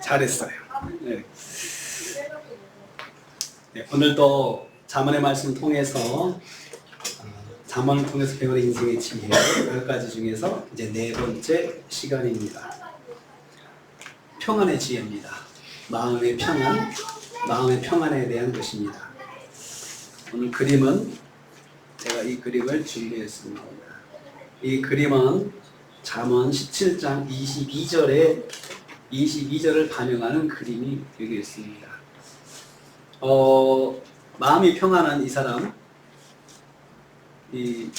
잘했어요. 네. 네, 오늘도 잠언의 말씀 통해서 잠언을 통해서 배우는 인생의 지혜 10가지 중에서 이제 4번째 시간입니다. 평안의 지혜입니다. 마음의 평안, 마음의 평안에 대한 것입니다. 오늘 그림은 제가 이 그림을 준비했습니다. 이 그림은 잠언 17장 22절을 반영하는 그림이 되겠습니다. 마음이 평안한 이 사람, 이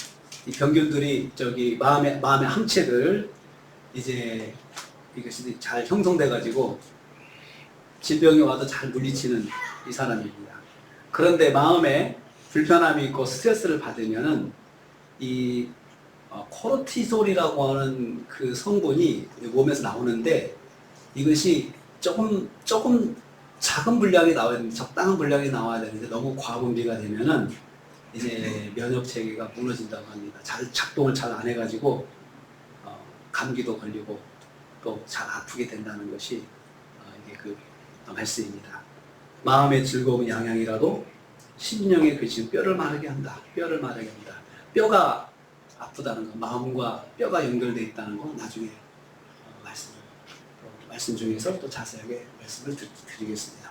병균들이 마음의 항체들 이제 이것이 잘 형성돼 가지고 질병이 와도 잘 물리치는 이 사람입니다. 그런데 마음에 불편함이 있고 스트레스를 받으면은 이 코르티솔이라고 하는 그 성분이 몸에서 나오는데 이것이 조금 작은 분량이 나와야 되는데 적당한 분량이 나와야 되는데 너무 과분비가 되면은 이제 면역 체계가 무너진다고 합니다. 작동을 잘 안 해가지고 감기도 걸리고 또 잘 아프게 된다는 것이 이게 그 말씀입니다. 마음의 즐거움은 양양이라도 심령의 근심 뼈를 마르게 한다. 뼈를 마르게 한다. 뼈가 아프다는 거, 마음과 뼈가 연결되어 있다는 거 나중에 말씀 중에서 또 자세하게 말씀을 드리겠습니다.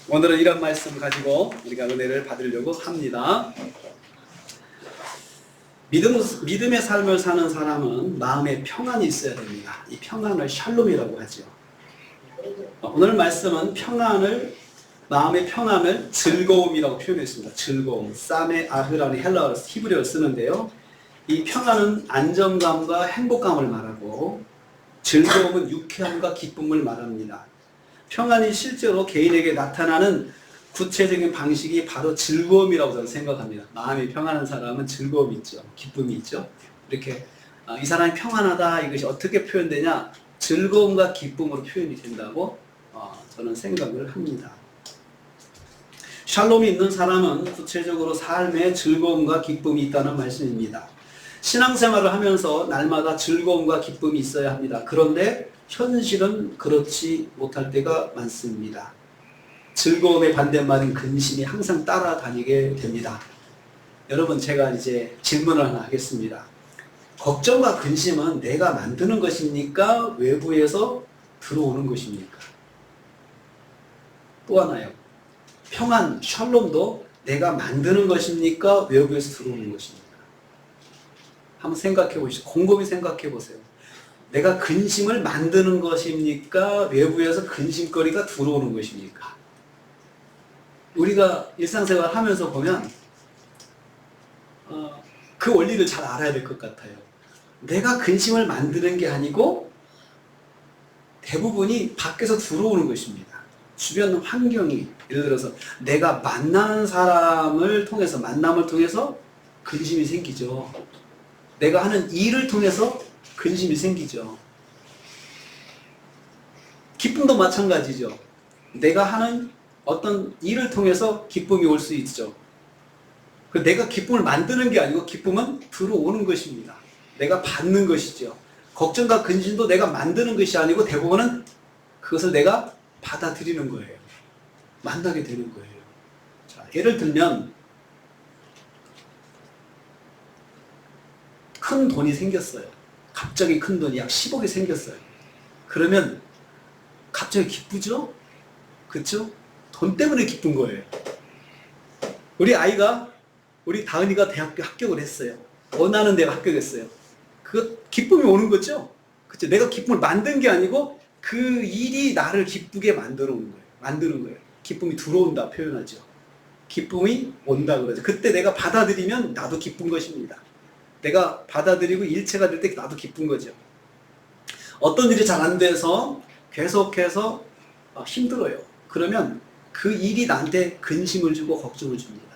오늘은 이런 말씀 가지고 우리가 은혜를 받으려고 합니다. 믿음의 삶을 사는 사람은 마음에 평안이 있어야 됩니다. 이 평안을 샬롬이라고 하죠. 오늘 말씀은 마음의 평안을 즐거움이라고 표현했습니다. 즐거움, 사메 아흐라는 헬라어 히브리어를 쓰는데요. 이 평안은 안정감과 행복감을 말하고 즐거움은 유쾌함과 기쁨을 말합니다. 평안이 실제로 개인에게 나타나는 구체적인 방식이 바로 즐거움이라고 저는 생각합니다. 마음이 평안한 사람은 즐거움이 있죠. 기쁨이 있죠. 이렇게 이 사람이 평안하다 이것이 어떻게 표현되냐? 즐거움과 기쁨으로 표현이 된다고 저는 생각을 합니다. 샬롬이 있는 사람은 구체적으로 삶에 즐거움과 기쁨이 있다는 말씀입니다. 신앙생활을 하면서 날마다 즐거움과 기쁨이 있어야 합니다. 그런데 현실은 그렇지 못할 때가 많습니다. 즐거움의 반대말인 근심이 항상 따라다니게 됩니다. 여러분, 제가 이제 질문을 하나 하겠습니다. 걱정과 근심은 내가 만드는 것입니까? 외부에서 들어오는 것입니까? 또 하나요. 평안, 샬롬도 내가 만드는 것입니까? 외부에서 들어오는 것입니까? 한번 생각해 보시죠. 곰곰이 생각해 보세요. 내가 근심을 만드는 것입니까? 외부에서 근심거리가 들어오는 것입니까? 우리가 일상생활 하면서 보면 그 원리를 잘 알아야 될 것 같아요. 내가 근심을 만드는 게 아니고 대부분이 밖에서 들어오는 것입니다. 주변 환경이, 예를 들어서 내가 만나는 사람을 통해서, 만남을 통해서 근심이 생기죠. 내가 하는 일을 통해서 근심이 생기죠. 기쁨도 마찬가지죠. 내가 하는 어떤 일을 통해서 기쁨이 올 수 있죠. 내가 기쁨을 만드는 게 아니고 기쁨은 들어오는 것입니다. 내가 받는 것이죠. 걱정과 근심도 내가 만드는 것이 아니고 대부분은 그것을 내가 받아들이는 거예요. 만나게 되는 거예요. 자, 예를 들면 큰 돈이 생겼어요. 갑자기 큰 돈이 약 10억이 생겼어요. 그러면 갑자기 기쁘죠? 그렇죠? 돈 때문에 기쁜 거예요. 우리 다은이가 대학교 합격을 했어요. 원하는 대학 합격했어요. 그 기쁨이 오는 거죠? 그렇죠? 내가 기쁨을 만든 게 아니고 그 일이 나를 기쁘게 만드는 거예요. 기쁨이 들어온다 표현하죠. 기쁨이 온다 그러죠. 그때 내가 받아들이면 나도 기쁜 것입니다. 내가 받아들이고 일체가 될 때 나도 기쁜 거죠. 어떤 일이 잘 안 돼서 계속해서 힘들어요. 그러면 그 일이 나한테 근심을 주고 걱정을 줍니다.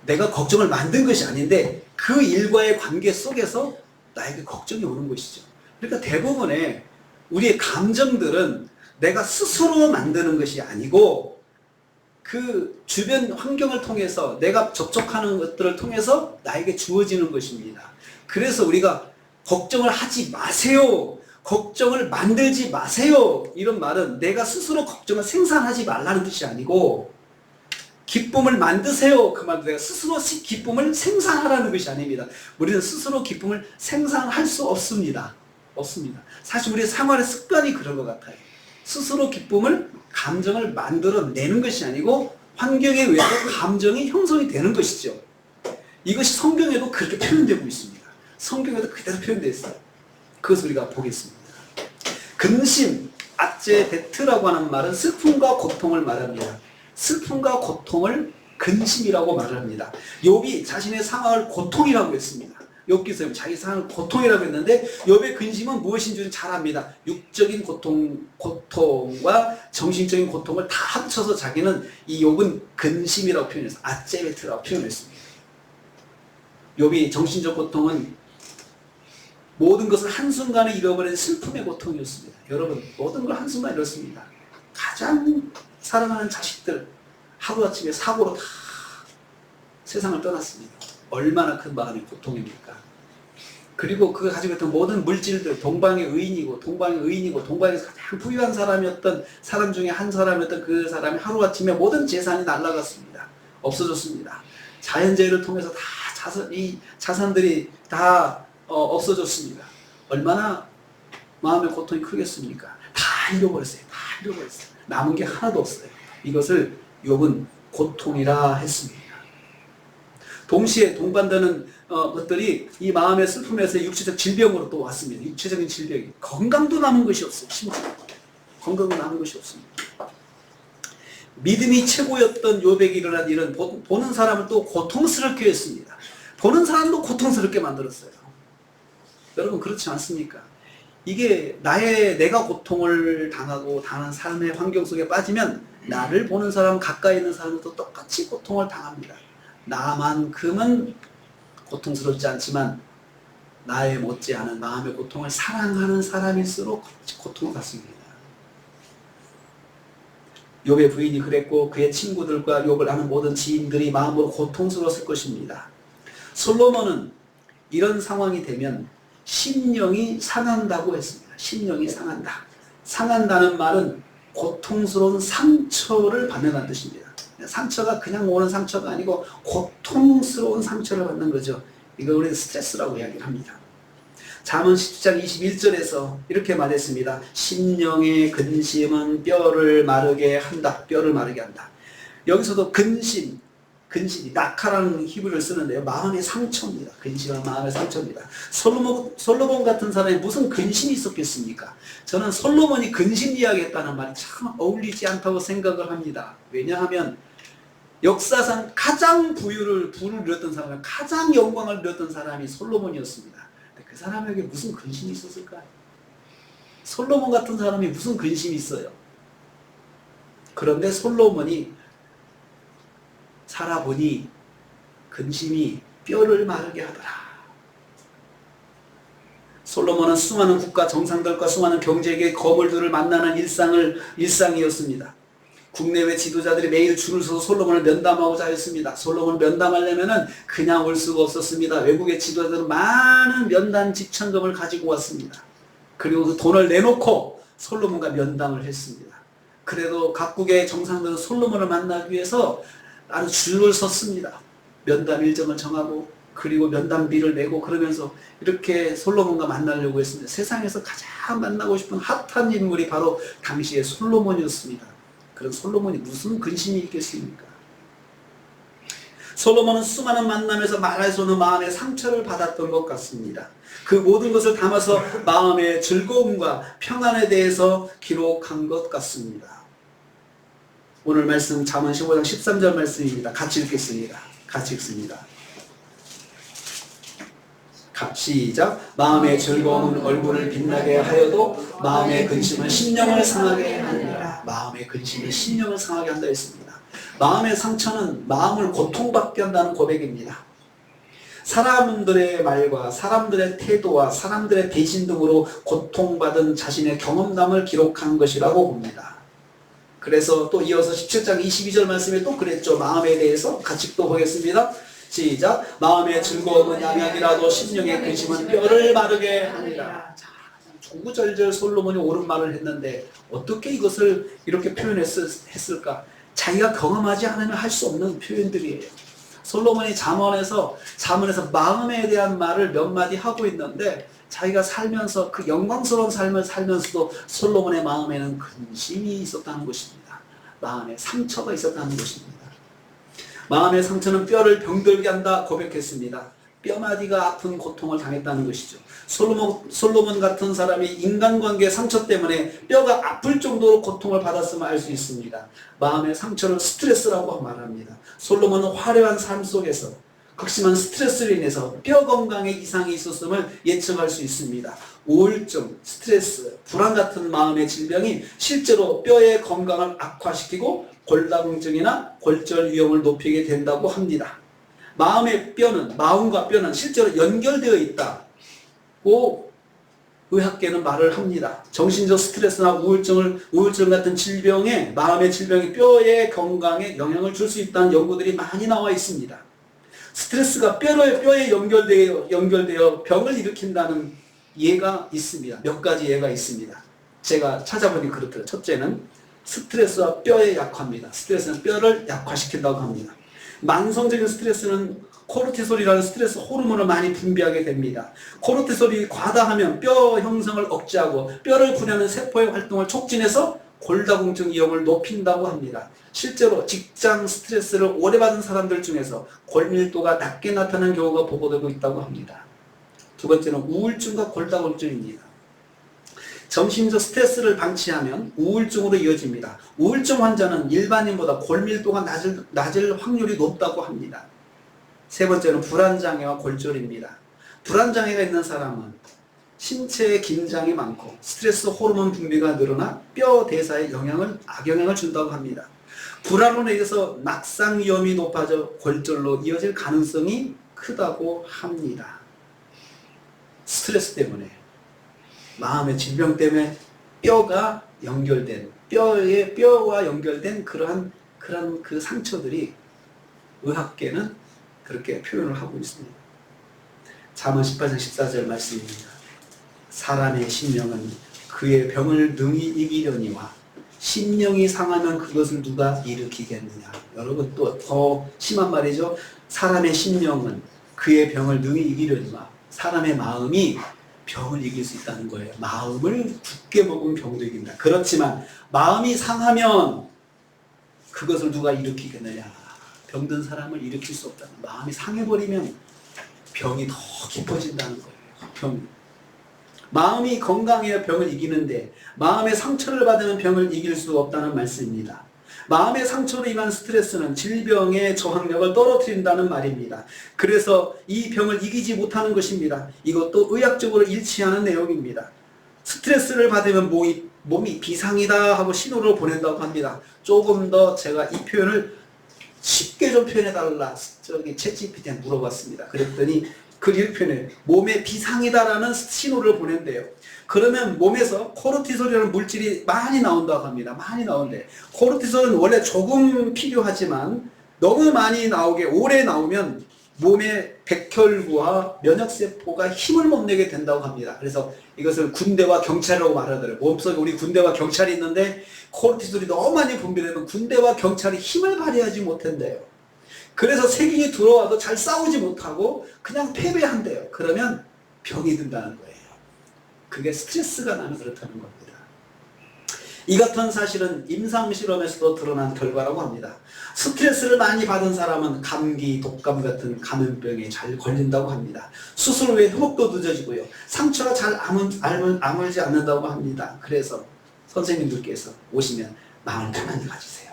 내가 걱정을 만든 것이 아닌데 그 일과의 관계 속에서 나에게 걱정이 오는 것이죠. 그러니까 대부분의 우리의 감정들은 내가 스스로 만드는 것이 아니고 그 주변 환경을 통해서 내가 접촉하는 것들을 통해서 나에게 주어지는 것입니다. 그래서 우리가 걱정을 하지 마세요. 걱정을 만들지 마세요. 이런 말은 내가 스스로 걱정을 생산하지 말라는 뜻이 아니고 기쁨을 만드세요. 그 말도 내가 스스로 기쁨을 생산하라는 것이 아닙니다. 우리는 스스로 기쁨을 생산할 수 없습니다. 없습니다. 사실 우리의 생활의 습관이 그런 것 같아요. 스스로 기쁨을, 감정을 만들어내는 것이 아니고 환경에 의해서 감정이 형성이 되는 것이죠. 이것이 성경에도 그렇게 표현되고 있습니다. 성경에도 그대로 표현되어 있어요. 그것을 우리가 보겠습니다. 근심, 아제베트라고 하는 말은 슬픔과 고통을 말합니다. 슬픔과 고통을 근심이라고 말을 합니다. 욥이 자신의 상황을 고통이라고 했습니다. 욥기서 자기 상황을 고통이라고 했는데 욥의 근심은 무엇인 줄 잘 압니다. 육적인 고통과 정신적인 고통을 다 합쳐서 자기는 이 욥은 근심이라고 표현해서 아제베트라고 표현했습니다. 욥이 정신적 고통은 모든 것을 한순간에 잃어버린 슬픔의 고통이었습니다. 여러분, 모든 걸 한순간에 잃었습니다. 가장 사랑하는 자식들 하루아침에 사고로 다 세상을 떠났습니다. 얼마나 큰 마음의 고통입니까? 그리고 그가 가지고 있던 모든 물질들, 동방의 의인이고 동방에서 가장 부유한 사람이었던 사람 중에 한 사람이었던 그 사람이 하루아침에 모든 재산이 날아갔습니다. 없어졌습니다. 자연재해를 통해서 다 이 자산들이 다 없어졌습니다. 얼마나 마음의 고통이 크겠습니까? 다 잃어버렸어요. 남은 게 하나도 없어요. 이것을 욥은 고통이라 했습니다. 동시에 동반되는 것들이 이 마음의 슬픔에서 육체적 질병으로 또 왔습니다. 육체적인 질병이. 건강도 남은 것이 없어요. 심지어 건강도 남은 것이 없습니다. 믿음이 최고였던 욥에게 일어난 일은 보는 사람을 또 고통스럽게 했습니다. 보는 사람도 고통스럽게 만들었어요. 여러분 그렇지 않습니까? 이게 내가 고통을 당하고 당하는 삶의 환경 속에 빠지면 나를 보는 사람, 가까이 있는 사람도 똑같이 고통을 당합니다. 나만큼은 고통스럽지 않지만 나의 못지않은 마음의 고통을 사랑하는 사람일수록 고통을 받습니다. 욥의 부인이 그랬고 그의 친구들과 욥을 아는 모든 지인들이 마음으로 고통스러웠을 것입니다. 솔로몬은 이런 상황이 되면 심령이 상한다고 했습니다. 심령이 상한다. 상한다는 말은 고통스러운 상처를 받는다는 뜻입니다. 상처가 그냥 오는 상처가 아니고 고통스러운 상처를 받는 거죠. 이걸 우리는 스트레스라고 이야기를 합니다. 잠언 10장 21절에서 이렇게 말했습니다. 심령의 근심은 뼈를 마르게 한다. 뼈를 마르게 한다. 여기서도 근심이 낙하라는 히브리어를 쓰는데요. 마음의 상처입니다. 근심은 마음의 상처입니다. 솔로몬 같은 사람이 무슨 근심이 있었겠습니까? 저는 솔로몬이 근심 이야기했다는 말이 참 어울리지 않다고 생각을 합니다. 왜냐하면 역사상 가장 부를 누렸던 사람, 가장 영광을 누렸던 사람이 솔로몬이었습니다. 근데 그 사람에게 무슨 근심이 있었을까요? 솔로몬 같은 사람이 무슨 근심이 있어요? 그런데 솔로몬이 살아보니 근심이 뼈를 마르게 하더라. 솔로몬은 수많은 국가 정상들과 수많은 경제계 거물들을 만나는 일상이었습니다. 국내외 지도자들이 매일 줄을 서서 솔로몬을 면담하고자 했습니다. 솔로몬을 면담하려면 그냥 올 수가 없었습니다. 외국의 지도자들은 많은 면담 지참금을 가지고 왔습니다. 그리고 그 돈을 내놓고 솔로몬과 면담을 했습니다. 그래도 각국의 정상들은 솔로몬을 만나기 위해서 아주 줄을 섰습니다. 면담 일정을 정하고 그리고 면담비를 내고 그러면서 이렇게 솔로몬과 만나려고 했습니다. 세상에서 가장 만나고 싶은 핫한 인물이 바로 당시의 솔로몬이었습니다. 그런 솔로몬이 무슨 근심이 있겠습니까? 솔로몬은 수많은 만남에서 말할 수 없는 마음의 상처를 받았던 것 같습니다. 그 모든 것을 담아서 마음의 즐거움과 평안에 대해서 기록한 것 같습니다. 오늘 말씀 잠언 15장 13절 말씀입니다. 같이 읽겠습니다. 같이 읽습니다. 시작. 마음의 즐거움은 얼굴을 빛나게 하여도 마음의 근심은 심령을 상하게 하느니라. 마음의 근심이 심령을 상하게 한다 했습니다. 마음의 상처는 마음을 고통받게 한다는 고백입니다. 사람들의 말과 사람들의 태도와 사람들의 배신 등으로 고통받은 자신의 경험담을 기록한 것이라고 봅니다. 그래서 또 이어서 17장 22절 말씀에 또 그랬죠. 마음에 대해서 같이 또 보겠습니다. 시작. 마음의 즐거움은 양약이라도 심령의 근심은 뼈를 마르게 하니라. 자, 구구절절 솔로몬이 옳은 말을 했는데 어떻게 이것을 이렇게 표현했을까? 자기가 경험하지 않으면 할 수 없는 표현들이에요. 솔로몬이 잠언에서 마음에 대한 말을 몇 마디 하고 있는데 자기가 살면서 그 영광스러운 삶을 살면서도 솔로몬의 마음에는 근심이 있었다는 것입니다. 마음에 상처가 있었다는 것입니다. 마음의 상처는 뼈를 병들게 한다 고백했습니다. 뼈마디가 아픈 고통을 당했다는 것이죠. 솔로몬 같은 사람이 인간관계 상처 때문에 뼈가 아플 정도로 고통을 받았음을 알 수 있습니다. 마음의 상처를 스트레스라고 말합니다. 솔로몬은 화려한 삶 속에서 극심한 스트레스로 인해서 뼈 건강에 이상이 있었음을 예측할 수 있습니다. 우울증, 스트레스, 불안 같은 마음의 질병이 실제로 뼈의 건강을 악화시키고 골다공증이나 골절 위험을 높이게 된다고 합니다. 마음과 뼈는 실제로 연결되어 있다고 의학계는 말을 합니다. 정신적 스트레스나 우울증 같은 마음의 질병이 뼈의 건강에 영향을 줄 수 있다는 연구들이 많이 나와 있습니다. 스트레스가 뼈에 연결되어 병을 일으킨다는 예가 있습니다. 몇 가지 예가 있습니다. 제가 찾아보니 그렇더라고요. 첫째는 스트레스와 뼈에 약화입니다. 스트레스는 뼈를 약화시킨다고 합니다. 만성적인 스트레스는 코르티솔이라는 스트레스 호르몬을 많이 분비하게 됩니다. 코르티솔이 과다하면 뼈 형성을 억제하고 뼈를 분해하는 세포의 활동을 촉진해서 골다공증 위험을 높인다고 합니다. 실제로 직장 스트레스를 오래 받은 사람들 중에서 골밀도가 낮게 나타나는 경우가 보고되고 있다고 합니다. 두 번째는 우울증과 골다공증입니다. 정신적 스트레스를 방치하면 우울증으로 이어집니다. 우울증 환자는 일반인보다 골밀도가 낮을 확률이 높다고 합니다. 세 번째는 불안장애와 골절입니다. 불안장애가 있는 사람은 신체에 긴장이 많고 스트레스 호르몬 분비가 늘어나 뼈 대사에 악영향을 준다고 합니다. 불안으로 인해서 낙상 위험이 높아져 골절로 이어질 가능성이 크다고 합니다. 스트레스 때문에, 마음의 질병 때문에 뼈와 연결된 그러한 그 상처들이 의학계는 그렇게 표현을 하고 있습니다. 잠언 18장 14절 말씀입니다. 사람의 심령은 그의 병을 능히 이기려니와 심령이 상하면 그것을 누가 일으키겠느냐. 여러분 또 더 심한 말이죠. 사람의 심령은 그의 병을 능히 이기려니와 사람의 마음이 병을 이길 수 있다는 거예요. 마음을 굳게 먹으면 병도 이긴다. 그렇지만 마음이 상하면 그것을 누가 일으키겠느냐. 병든 사람을 일으킬 수 없다는, 마음이 상해버리면 병이 더 깊어진다는 거예요. 마음이 건강해야 병을 이기는데 마음의 상처를 받으면 병을 이길 수 없다는 말씀입니다. 마음의 상처로 인한 스트레스는 질병의 저항력을 떨어뜨린다는 말입니다. 그래서 이 병을 이기지 못하는 것입니다. 이것도 의학적으로 일치하는 내용입니다. 스트레스를 받으면 몸이 비상이다 하고 신호를 보낸다고 합니다. 조금 더 제가 이 표현을 쉽게 좀 표현해달라 챗GPT한테 물어봤습니다. 그랬더니 이렇게 표현해요. 몸에 비상이다라는 신호를 보낸대요. 그러면 몸에서 코르티솔이라는 물질이 많이 나온다고 합니다. 많이 나온대. 코르티솔은 원래 조금 필요하지만 너무 많이 오래 나오면 몸의 백혈구와 면역세포가 힘을 못 내게 된다고 합니다. 그래서 이것을 군대와 경찰이라고 말하더라고요. 몸속에 우리 군대와 경찰이 있는데 코르티솔이 너무 많이 분비되면 군대와 경찰이 힘을 발휘하지 못한대요. 그래서 세균이 들어와도 잘 싸우지 못하고 그냥 패배한대요. 그러면 병이 든다는 거예요. 그게 스트레스가 나면 그렇다는 겁니다. 이 같은 사실은 임상실험에서도 드러난 결과라고 합니다. 스트레스를 많이 받은 사람은 감기, 독감 같은 감염병에 잘 걸린다고 합니다. 수술 후에 회복도 늦어지고요. 상처가 잘 아물지 않는다고 합니다. 그래서 선생님들께서 오시면 마음을 편안히 가지세요.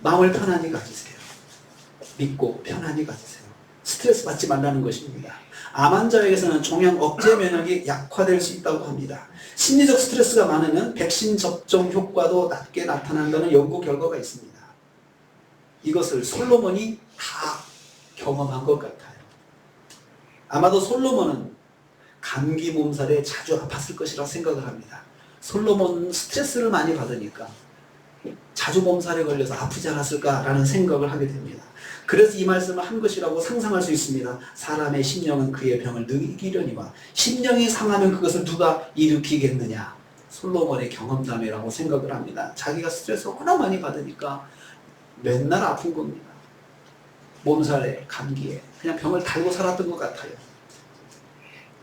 마음을 편안히 가지세요. 믿고 편안히 가지세요. 스트레스 받지 말라는 것입니다. 암 환자에게서는 종양 억제 면역이 약화될 수 있다고 합니다. 심리적 스트레스가 많으면 백신 접종 효과도 낮게 나타난다는 연구 결과가 있습니다. 이것을 솔로몬이 다 경험한 것 같아요. 아마도 솔로몬은 감기 몸살에 자주 아팠을 것이라 생각을 합니다. 솔로몬은 스트레스를 많이 받으니까 자주 몸살에 걸려서 아프지 않았을까라는 생각을 하게 됩니다. 그래서 이 말씀을 한 것이라고 상상할 수 있습니다. 사람의 심령은 그의 병을 느끼려니와 심령이 상하면 그것을 누가 일으키겠느냐. 솔로몬의 경험담이라고 생각을 합니다. 자기가 스트레스를 워낙 많이 받으니까 맨날 아픈 겁니다. 몸살에, 감기에 그냥 병을 달고 살았던 것 같아요.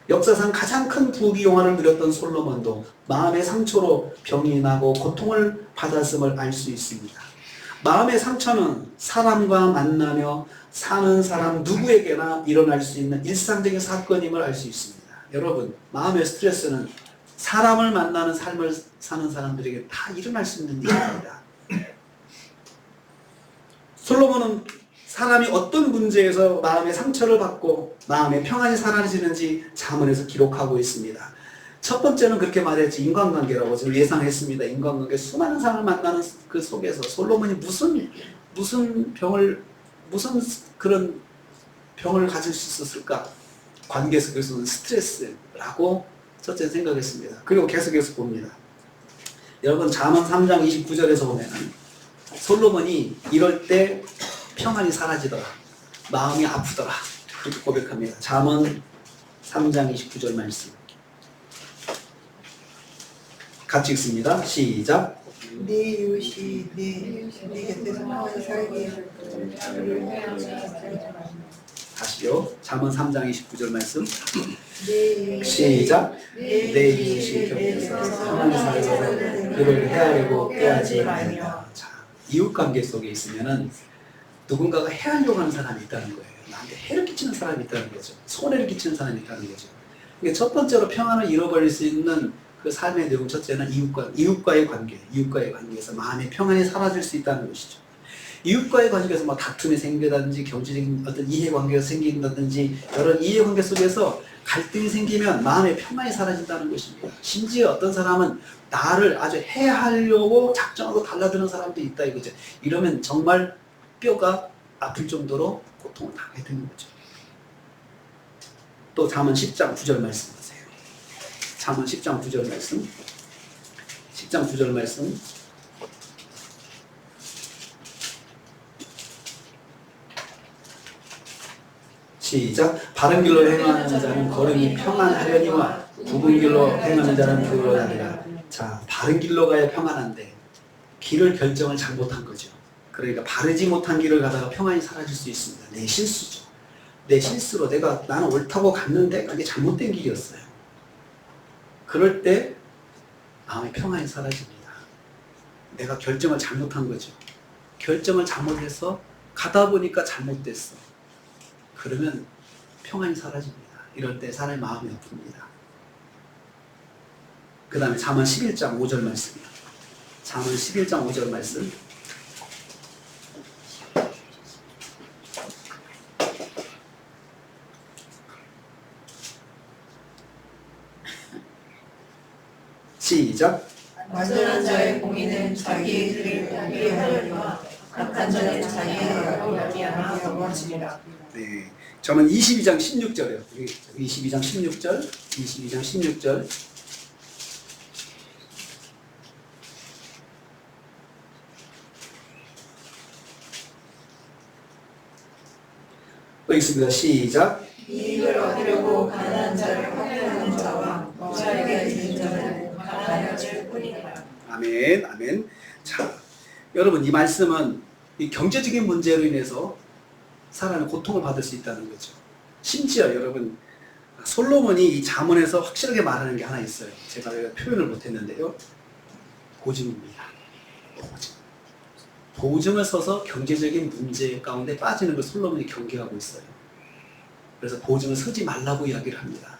역사상 가장 큰 부귀영화를 누렸던 솔로몬도 마음의 상처로 병이 나고 고통을 받았음을 알 수 있습니다. 마음의 상처는 사람과 만나며 사는 사람 누구에게나 일어날 수 있는 일상적인 사건임을 알 수 있습니다. 여러분, 마음의 스트레스는 사람을 만나는 삶을 사는 사람들에게 다 일어날 수 있는 일입니다. 솔로몬은 사람이 어떤 문제에서 마음의 상처를 받고 마음의 평안이 사라지는지 잠언에서 기록하고 있습니다. 첫 번째는 그렇게 말했지, 인간관계라고 저는 예상했습니다. 인간관계, 수많은 사람을 만나는 그 속에서 솔로몬이 무슨 그런 병을 가질 수 있었을까? 관계 속에서는 스트레스라고 첫째 생각했습니다. 그리고 계속해서 봅니다. 여러분, 잠언 3장 29절에서 보면은 솔로몬이 이럴 때 평안이 사라지더라, 마음이 아프더라, 그렇게 고백합니다. 잠언 3장 29절 말씀 같이 읽습니다. 시작. 네 이웃이 네 곁에서 평안히 살게. 다시요. 잠언 3장 29절 말씀 네 시작. 내 이웃이 곁에서 평안히 살게 그를 해하려고 꾀하지 말며. 자, 이웃관계 속에 있으면은 누군가가 해하려고 하는 사람이 있다는 거예요. 나한테 해를 끼치는 사람이 있다는 거죠. 손해를 끼치는 사람이 있다는 거죠. 그러니까 첫 번째로 평안을 잃어버릴 수 있는 그 삶의 내용, 첫째는 이웃과의 관계, 이웃과의 관계에서 마음의 평안이 사라질 수 있다는 것이죠. 이웃과의 관계에서 뭐 다툼이 생긴다든지 경제적인 어떤 이해관계가 생긴다든지 여러 이해관계 속에서 갈등이 생기면 마음의 평안이 사라진다는 것입니다. 심지어 어떤 사람은 나를 아주 해하려고 작정하고 달라드는 사람도 있다 이거죠. 이러면 정말 뼈가 아플 정도로 고통을 당하게 되는 거죠. 또 잠언 10장 9절 말씀 보세요. 잠언 10장 9절 말씀. 10장 9절 말씀. 시작. 바른 길로 행하는 자는 걸음이 평안하려니와 굽은 길로 행하는 자는 불안하리라. 자, 바른 길로 가야 평안한데 길을 결정을 잘못한 거죠. 그러니까 바르지 못한 길을 가다가 평안이 사라질 수 있습니다. 내 실수죠. 내 실수로 나는 옳다고 갔는데 그게 잘못된 길이었어요. 그럴 때 마음의 평안이 사라집니다. 내가 결정을 잘못한 거죠. 결정을 잘못해서 가다 보니까 잘못됐어. 그러면 평안이 사라집니다. 이럴 때 사람의 마음이 아픕니다. 그 다음에 잠언 11장 5절 말씀입니다. 잠언 11장 5절 말씀. 시작. 완전한 자의 공의는 자기의 길을 옳게 하려니와 악한 자는 자기의 길을 멸리하며 영원하시리라. 네, 저는 22장 16절이요. 22장 16절, 22장 16절. 또 있습니다. 시작. 이익을 얻으려고 가난한 자를 확인하는 자와 부자에게 있는 자는 가난해질 뿐이니라. 아멘, 아멘. 자, 여러분, 이 말씀은 이 경제적인 문제로 인해서 사람이 고통을 받을 수 있다는 거죠. 심지어 여러분, 솔로몬이 이 잠언에서 확실하게 말하는 게 하나 있어요. 제가 표현을 못했는데요. 보증입니다. 보증을 써서 경제적인 문제 가운데 빠지는 걸 솔로몬이 경계하고 있어요. 그래서 보증을 쓰지 말라고 이야기를 합니다.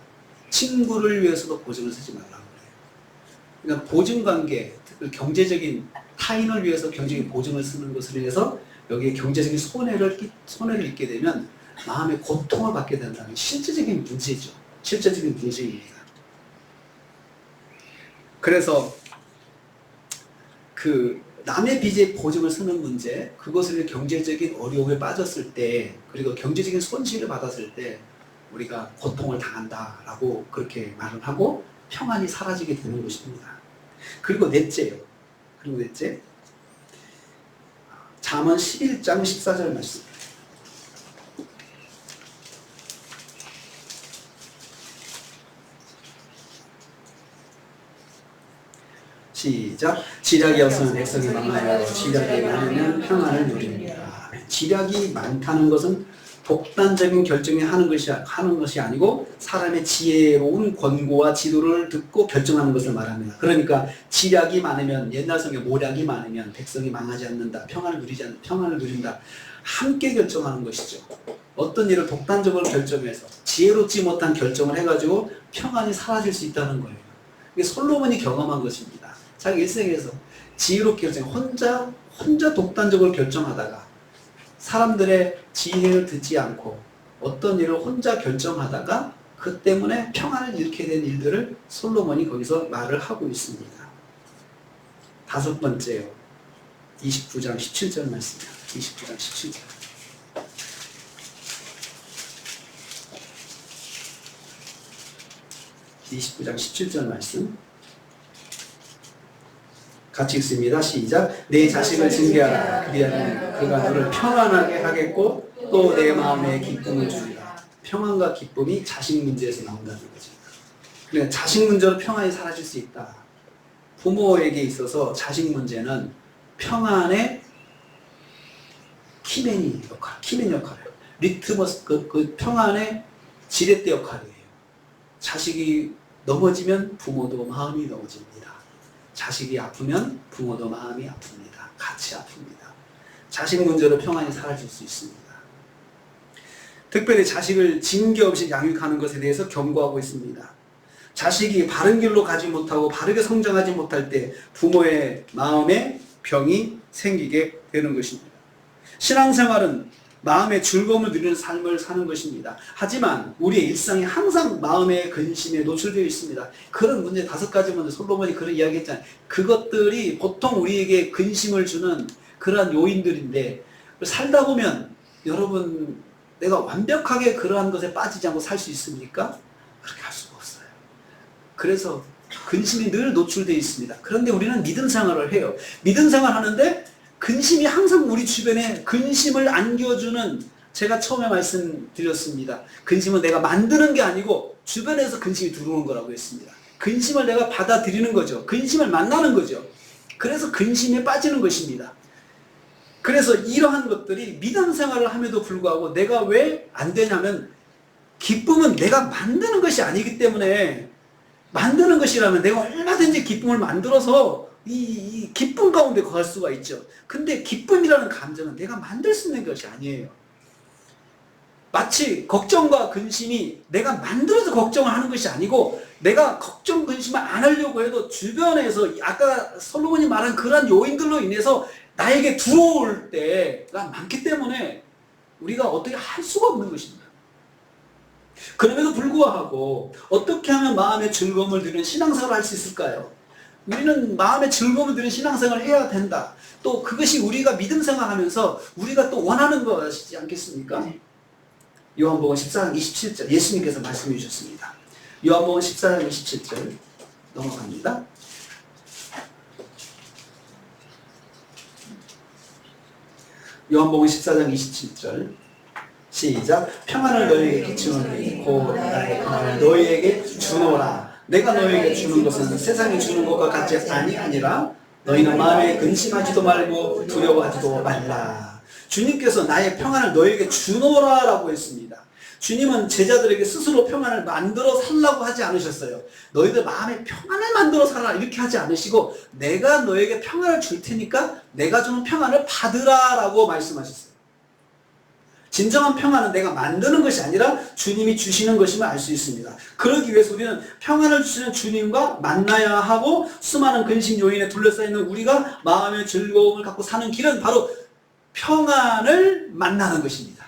친구를 위해서도 보증을 쓰지 말라고 그래요. 그러니까 보증관계, 경제적인 타인을 위해서 경제적인 보증을 쓰는 것을 위해서 여기에 경제적인 손해를 입게 되면 마음의 고통을 받게 된다는 실제적인 문제죠. 실제적인 문제입니다. 그래서 그 남의 빚에 보증을 쓰는 문제, 그것을 경제적인 어려움에 빠졌을 때, 그리고 경제적인 손실을 받았을 때 우리가 고통을 당한다라고 그렇게 말을 하고 평안이 사라지게 되는 것입니다. 그리고 넷째요. 잠언 11장 14절 말씀. 시작. 지략이 없으면 백성이 망하여 지략이 많으면 평안을 누립니다. 지략이 많다는 것은 독단적인 결정이 하는 것이 아니고 사람의 지혜로운 권고와 지도를 듣고 결정하는 것을 말합니다. 그러니까 지략이 많으면, 옛날 성경에 모략이 많으면 백성이 망하지 않는다, 평안을 누린다. 함께 결정하는 것이죠. 어떤 일을 독단적으로 결정해서 지혜롭지 못한 결정을 해가지고 평안이 사라질 수 있다는 거예요. 이게 솔로몬이 경험한 것입니다. 자기 일생에서 지혜롭게 결정, 혼자 독단적으로 결정하다가 사람들의 지혜를 듣지 않고 어떤 일을 혼자 결정하다가 그 때문에 평안을 잃게 된 일들을 솔로몬이 거기서 말을 하고 있습니다. 다섯 번째요. 29장 17절 말씀이야. 29장 17절. (29장 17절) 말씀 같이 읽습니다. 시작. 내 자식을 징계하라. 그리하면 그가 너를 평안하게 하겠고 또 내 마음에 기쁨을 주리라. 평안과 기쁨이 자식 문제에서 나온다는 거죠. 그러니까 자식 문제로 평안이 사라질 수 있다. 부모에게 있어서 자식 문제는 평안의 키맨 역할이에요. 리트머스, 그 평안의 지렛대 역할이에요. 자식이 넘어지면 부모도 마음이 넘어집니다. 자식이 아프면 부모도 마음이 아픕니다. 같이 아픕니다. 자식 문제로 평안이 사라질 수 있습니다. 특별히 자식을 징계 없이 양육하는 것에 대해서 경고하고 있습니다. 자식이 바른 길로 가지 못하고 바르게 성장하지 못할 때 부모의 마음에 병이 생기게 되는 것입니다. 신앙생활은 마음의 즐거움을 누리는 삶을 사는 것입니다. 하지만 우리의 일상이 항상 마음의 근심에 노출되어 있습니다. 그런 문제 5가지 문제, 솔로몬이 그런 이야기 했잖아요. 그것들이 보통 우리에게 근심을 주는 그러한 요인들인데, 살다 보면 여러분, 내가 완벽하게 그러한 것에 빠지지 않고 살 수 있습니까? 그렇게 할 수가 없어요. 그래서 근심이 늘 노출되어 있습니다. 그런데 우리는 믿음 생활을 해요. 믿음 생활 하는데 근심이 항상 우리 주변에 근심을 안겨주는, 제가 처음에 말씀드렸습니다. 근심은 내가 만드는 게 아니고 주변에서 근심이 들어오는 거라고 했습니다. 근심을 내가 받아들이는 거죠. 근심을 만나는 거죠. 그래서 근심에 빠지는 것입니다. 그래서 이러한 것들이 믿음 생활을 함에도 불구하고 내가 왜 안 되냐면, 기쁨은 내가 만드는 것이 아니기 때문에, 만드는 것이라면 내가 얼마든지 기쁨을 만들어서 이 기쁨 가운데 거할 수가 있죠. 근데 기쁨이라는 감정은 내가 만들 수 있는 것이 아니에요. 마치 걱정과 근심이 내가 만들어서 걱정을 하는 것이 아니고, 내가 걱정, 근심을 안 하려고 해도 주변에서 아까 솔로몬이 말한 그런 요인들로 인해서 나에게 들어올 때가 많기 때문에 우리가 어떻게 할 수가 없는 것입니다. 그럼에도 불구하고 어떻게 하면 마음의 즐거움을 누리는 신앙생활을 할 수 있을까요? 우리는 마음의 즐거움을 누리는 신앙생활을 해야 된다. 또 그것이 우리가 믿음 생활하면서 우리가 또 원하는 것이지 않겠습니까? 요한복음 14장 27절 예수님께서 말씀해 주셨습니다. 요한복음 14장 27절 넘어갑니다. 요한복음 14장 27절 시작. 평안을 너희에게 끼치노니 곧 나의 평안을 너희에게 주노라. 내가 너희에게 주는 것은 세상이 주는 것과 같지 아니하니라. 너희는 마음에 근심하지도 말고 두려워하지도 말라. 주님께서 나의 평안을 너희에게 주노라라고 했습니다. 주님은 제자들에게 스스로 평안을 만들어 살라고 하지 않으셨어요. 너희들 마음에 평안을 만들어 살아 이렇게 하지 않으시고, 내가 너에게 평안을 줄 테니까 내가 주는 평안을 받으라라고 말씀하셨어요. 진정한 평안은 내가 만드는 것이 아니라 주님이 주시는 것임을 알 수 있습니다. 그러기 위해서 우리는 평안을 주시는 주님과 만나야 하고, 수많은 근심 요인에 둘러싸여 있는 우리가 마음의 즐거움을 갖고 사는 길은 바로 평안을 만나는 것입니다.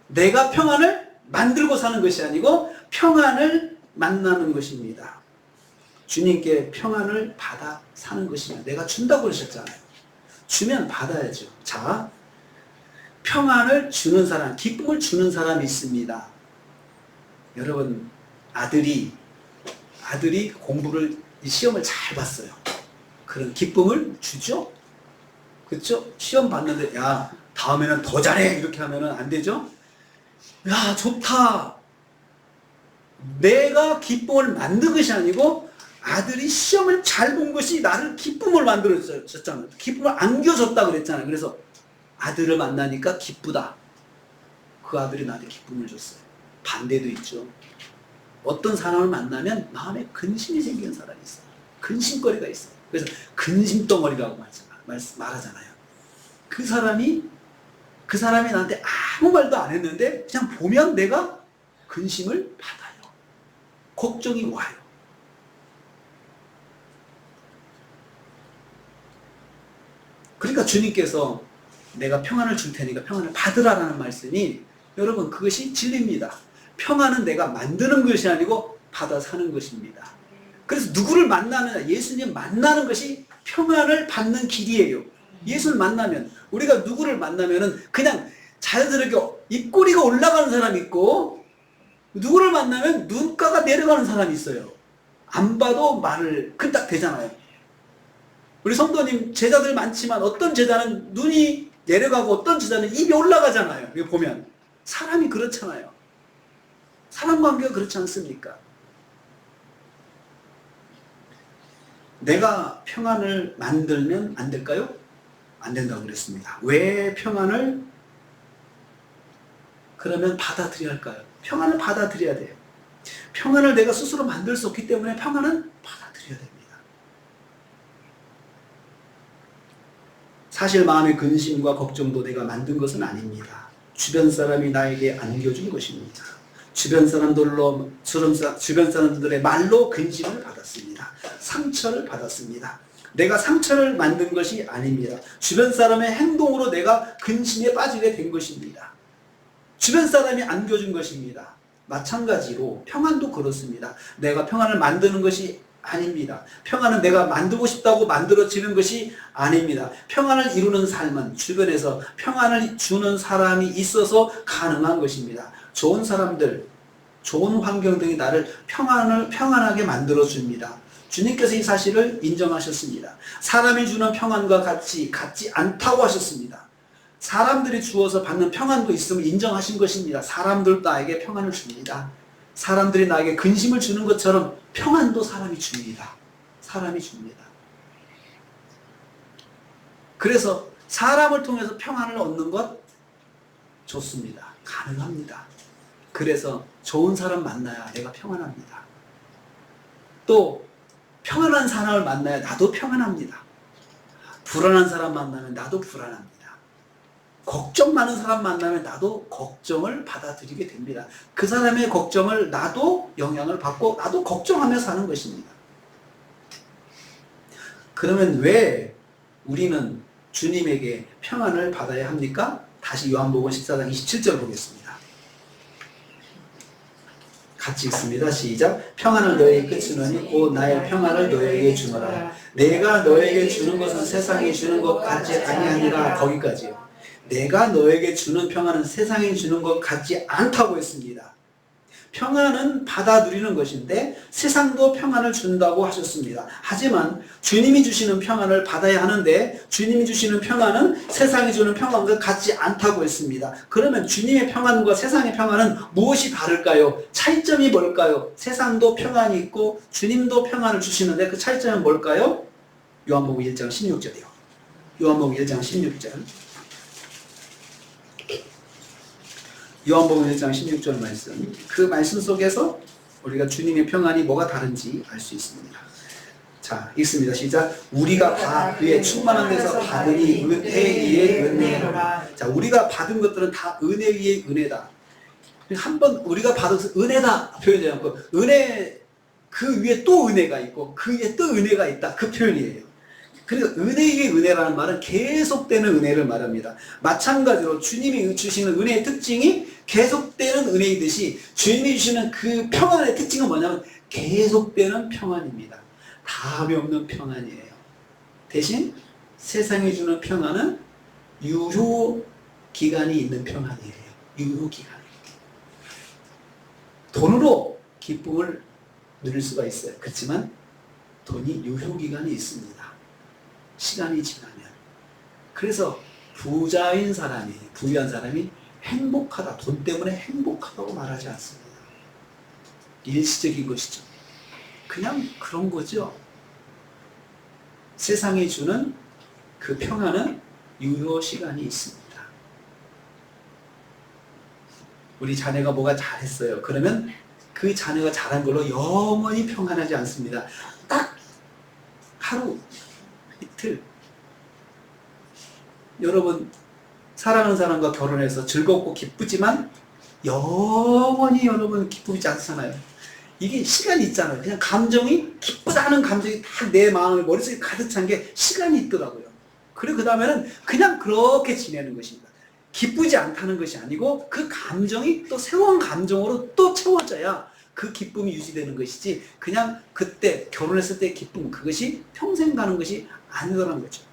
내가 평안을 만들고 사는 것이 아니고 평안을 만나는 것입니다. 주님께 평안을 받아 사는 것입니다. 내가 준다고 그러셨잖아요. 주면 받아야죠. 자, 평안을 주는 사람, 기쁨을 주는 사람이 있습니다. 여러분, 아들이 공부를, 시험을 잘 봤어요. 그런 기쁨을 주죠? 그렇죠? 시험 봤는데 야 다음에는 더 잘해 이렇게 하면은 안 되죠? 야 좋다. 내가 기쁨을 만든 것이 아니고 아들이 시험을 잘 본 것이 나를 기쁨을 만들어줬잖아요. 기쁨을 안겨줬다 그랬잖아요. 그래서 아들을 만나니까 기쁘다. 그 아들이 나한테 기쁨을 줬어요. 반대도 있죠. 어떤 사람을 만나면 마음에 근심이 생기는 사람이 있어요. 근심거리가 있어요. 그래서 근심덩어리라고 말하잖아요. 그 사람이 나한테 아무 말도 안 했는데 그냥 보면 내가 근심을 받아요. 걱정이 와요. 그러니까 주님께서 내가 평안을 줄 테니까 평안을 받으라라는 말씀이 여러분 그것이 진리입니다. 평안은 내가 만드는 것이 아니고 받아 사는 것입니다. 그래서 누구를 만나느냐, 예수님 만나는 것이 평안을 받는 길이에요. 예수를 만나면, 우리가 누구를 만나면은 그냥 자연스럽게 입꼬리가 올라가는 사람이 있고, 누구를 만나면 눈가가 내려가는 사람이 있어요. 안 봐도 말을 끈딱 대잖아요. 우리 성도님 제자들 많지만 어떤 제자는 눈이 내려가고 어떤 제자는 입이 올라가잖아요. 이거 보면 사람이 그렇잖아요. 사람 관계가 그렇지 않습니까? 내가 평안을 만들면 안 될까요? 안 된다고 그랬습니다. 왜 평안을 그러면 받아들여야 할까요? 평안을 받아들여야 돼요. 평안을 내가 스스로 만들 수 없기 때문에 평안은 받아들여야 됩니다. 사실 마음의 근심과 걱정도 내가 만든 것은 아닙니다. 주변 사람이 나에게 안겨준 것입니다. 주변 사람들의 말로 근심을 받았습니다. 상처를 받았습니다. 내가 상처를 만든 것이 아닙니다. 주변 사람의 행동으로 내가 근심에 빠지게 된 것입니다. 주변 사람이 안겨준 것입니다. 마찬가지로 평안도 그렇습니다. 내가 평안을 만드는 것이 아닙니다. 평안은 내가 만들고 싶다고 만들어지는 것이 아닙니다. 평안을 이루는 삶은 주변에서 평안을 주는 사람이 있어서 가능한 것입니다. 좋은 사람들, 좋은 환경 등이 나를 평안하게 만들어줍니다. 주님께서 이 사실을 인정하셨습니다. 사람이 주는 평안과 같지 않다고 하셨습니다. 사람들이 주어서 받는 평안도 있음을 인정하신 것입니다. 사람들도 나에게 평안을 줍니다. 사람들이 나에게 근심을 주는 것처럼 평안도 사람이 줍니다. 사람이 줍니다. 그래서 사람을 통해서 평안을 얻는 것 좋습니다. 가능합니다. 그래서 좋은 사람 만나야 내가 평안합니다. 또 평안한 사람을 만나야 나도 평안합니다. 불안한 사람 만나면 나도 불안합니다. 걱정 많은 사람 만나면 나도 걱정을 받아들이게 됩니다. 그 사람의 걱정을 나도 영향을 받고 나도 걱정하며 사는 것입니다. 그러면 왜 우리는 주님에게 평안을 받아야 합니까? 다시 요한복음 14장 27절 보겠습니다. 같이 읽습니다. 시작. 평안을 너에게 끝이노니 곧 나의 평안을 너에게 주노라. 내가 너에게 주는 것은 세상이 주는 것 같지 아니하니라. 거기까지요. 내가 너에게 주는 평안은 세상이 주는 것 같지 않다고 했습니다. 평안은 받아들이는 것인데 세상도 평안을 준다고 하셨습니다. 하지만 주님이 주시는 평안을 받아야 하는데 주님이 주시는 평안은 세상이 주는 평안과 같지 않다고 했습니다. 그러면 주님의 평안과 세상의 평안은 무엇이 다를까요? 차이점이 뭘까요? 세상도 평안이 있고 주님도 평안을 주시는데 그 차이점은 뭘까요? 요한복음 1장 16절이요. 요한복음 1장 16절. 요한복음 1장 16절 말씀. 그 말씀 속에서 우리가 주님의 평안이 뭐가 다른지 알 수 있습니다. 자, 읽습니다. 시작. 우리가 그의 충만한 데서 받으니 은혜 위에 은혜로라. 자, 우리가 받은 것들은 다 은혜 위에 은혜다. 한번 우리가 받아서 은혜다 표현하지 않고 은혜 그 위에 또 은혜가 있고 그 위에 또 은혜가 있다. 그 표현이에요. 그러니까 은혜 위에 은혜라는 말은 계속되는 은혜를 말합니다. 마찬가지로 주님이 주시는 은혜의 특징이 계속되는 은혜이듯이 주님이 주시는 그 평안의 특징은 뭐냐면 계속되는 평안입니다. 다함이 없는 평안이에요. 대신 세상이 주는 평안은 유효기간이 있는 평안이에요. 유효기간. 돈으로 기쁨을 누릴 수가 있어요. 그렇지만 돈이 유효기간이 있습니다. 시간이 지나면. 그래서 부자인 사람이, 부유한 사람이 행복하다, 돈 때문에 행복하다고 말하지 않습니다. 일시적인 것이죠. 그냥 그런 거죠. 세상이 주는 그 평안은 유효 시간이 있습니다. 우리 자녀가 뭐가 잘했어요. 그러면 그 자녀가 잘한 걸로 영원히 평안하지 않습니다. 딱 하루, 이틀. 여러분, 사랑하는 사람과 결혼해서 즐겁고 기쁘지만 영원히 여러분 기쁘지 않잖아요. 이게 시간이 있잖아요. 그냥 감정이, 기쁘다는 감정이 딱 내 마음에 머릿속에 가득 찬 게 시간이 있더라고요. 그리고 그 다음에는 그냥 그렇게 지내는 것입니다. 기쁘지 않다는 것이 아니고 그 감정이 또 새로운 감정으로 또 채워져야 그 기쁨이 유지되는 것이지, 그냥 그때 결혼했을 때의 기쁨, 그것이 평생 가는 것이 아니더라는 거죠.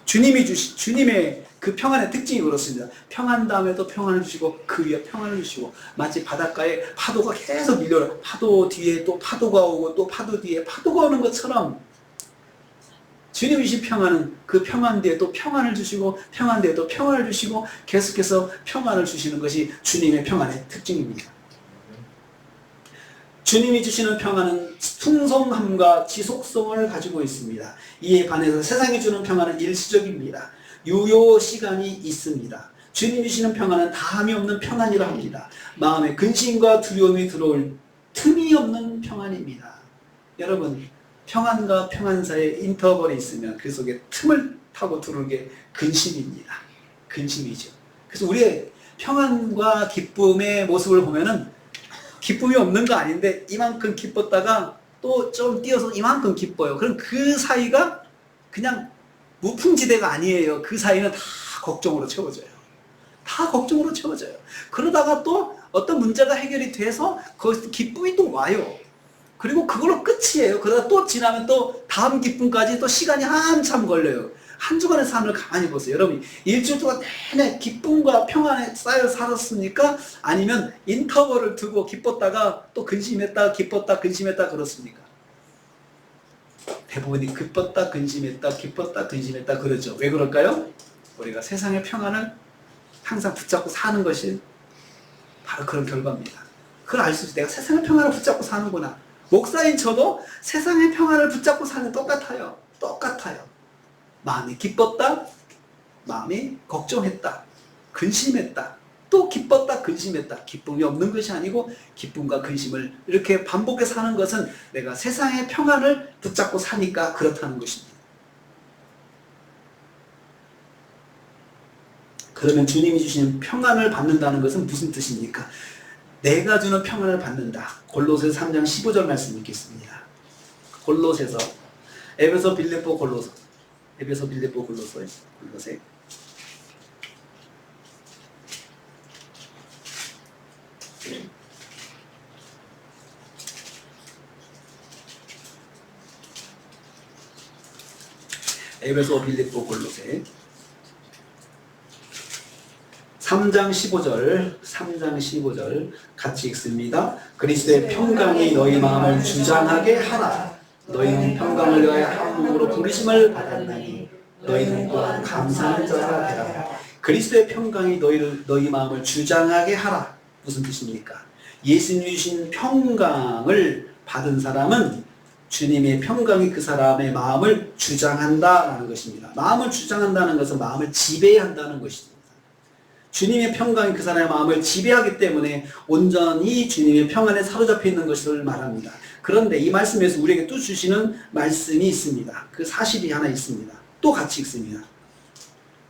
주님의 그 평안의 특징이 그렇습니다. 평안 다음에도 평안을 주시고 그 위에 평안을 주시고, 마치 바닷가에 파도가 계속 밀려라. 파도 뒤에 또 파도가 오고 또 파도 뒤에 파도가 오는 것처럼 주님이 주신 평안은 그 평안 뒤에 또 평안을 주시고 평안 뒤에 또 평안을 주시고 계속해서 평안을 주시는 것이 주님의 평안의 특징입니다. 주님이 주시는 평안은 풍성함과 지속성을 가지고 있습니다. 이에 반해서 세상이 주는 평안은 일시적입니다. 유효 시간이 있습니다. 주님이 주시는 평안은 다함이 없는 평안이라 합니다. 마음에 근심과 두려움이 들어올 틈이 없는 평안입니다. 여러분, 평안과 평안 사이에 인터벌이 있으면 그 속에 틈을 타고 들어오는 게 근심입니다. 근심이죠. 그래서 우리의 평안과 기쁨의 모습을 보면은 기쁨이 없는 거 아닌데 이만큼 기뻤다가 또 좀 뛰어서 이만큼 기뻐요. 그럼 그 사이가 그냥 무풍지대가 아니에요. 그 사이는 다 걱정으로 채워져요. 다 걱정으로 채워져요. 그러다가 또 어떤 문제가 해결이 돼서 거기서 기쁨이 또 와요. 그리고 그걸로 끝이에요. 그러다 또 지나면 또 다음 기쁨까지 또 시간이 한참 걸려요. 한 주간의 삶을 가만히 보세요. 여러분, 일주일 동안 내내 기쁨과 평안에 쌓여 살았습니까? 아니면 인터벌을 두고 기뻤다가 또 근심했다, 기뻤다, 근심했다 그렇습니까? 대부분이 기뻤다, 근심했다, 기뻤다, 근심했다 그러죠. 왜 그럴까요? 우리가 세상의 평안을 항상 붙잡고 사는 것이 바로 그런 결과입니다. 그걸 알 수 있어요. 내가 세상의 평안을 붙잡고 사는구나. 목사인 저도 세상의 평안을 붙잡고 사는 똑같아요. 똑같아요. 마음이 기뻤다, 마음이 걱정했다, 근심했다, 또 기뻤다, 근심했다. 기쁨이 없는 것이 아니고 기쁨과 근심을 이렇게 반복해서 사는 것은 내가 세상의 평안을 붙잡고 사니까 그렇다는 것입니다. 그러면 주님이 주시는 평안을 받는다는 것은 무슨 뜻입니까? 내가 주는 평안을 받는다. 골로새서 3장 15절 말씀 읽겠습니다. 골로새서, 에베소, 빌립보, 골로새. 에베소, 빌립보, 골로새. 에베소, 빌립보, 골로새 3장 15절 같이 읽습니다. 그리스도의 평강이 너희 마음을 주장하게 하라. 너희는 평강을 위하여 한 몸으로 부르심을 받았나니 너희는 또한 감사하는 자가 되라. 그리스도의 평강이 너희 마음을 주장하게 하라. 무슨 뜻입니까? 예수님이 주신 평강을 받은 사람은 주님의 평강이 그 사람의 마음을 주장한다라는 것입니다. 마음을 주장한다는 것은 마음을 지배한다는 것입니다. 주님의 평강이 그 사람의 마음을 지배하기 때문에 온전히 주님의 평안에 사로잡혀 있는 것을 말합니다. 그런데 이 말씀에서 우리에게 또 주시는 말씀이 있습니다. 그 사실이 하나 있습니다. 또 같이 읽습니다.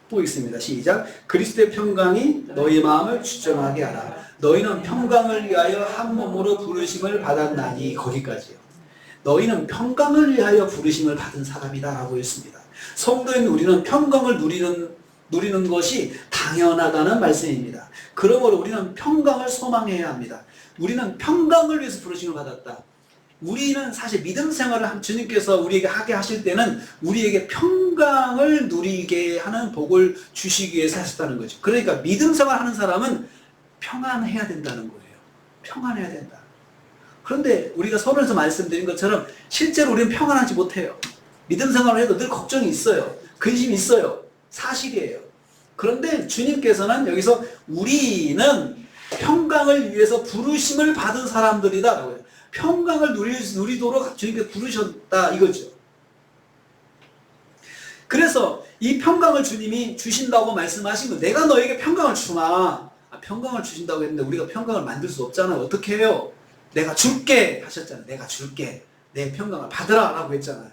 또 읽습니다. 시작. 그리스도의 평강이 너희 마음을 주장하게 하라. 너희는 평강을 위하여 한 몸으로 부르심을 받았나니. 거기까지요. 너희는 평강을 위하여 부르심을 받은 사람이다 라고 했습니다. 성도인 우리는 평강을 누리는 것이 당연하다는 말씀입니다. 그러므로 우리는 평강을 소망해야 합니다. 우리는 평강을 위해서 부르심을 받았다. 우리는 사실 믿음 생활을 주님께서 우리에게 하게 하실 때는 우리에게 평강을 누리게 하는 복을 주시기 위해서 하셨다는 거죠. 그러니까 믿음 생활하는 사람은 평안해야 된다는 거예요. 평안해야 된다. 그런데 우리가 서론에서 말씀드린 것처럼 실제로 우리는 평안하지 못해요. 믿음 생활을 해도 늘 걱정이 있어요. 근심이 있어요. 사실이에요. 그런데 주님께서는 여기서 우리는 평강을 위해서 부르심을 받은 사람들이다. 평강을 누리도록 주님께서 부르셨다 이거죠. 그래서 이 평강을 주님이 주신다고 말씀하신 거, 내가 너에게 평강을 주나? 평강을 주신다고 했는데 우리가 평강을 만들 수 없잖아요. 어떻게 해요? 내가 줄게 하셨잖아요. 내가 줄게. 내 평강을 받으라 라고 했잖아요.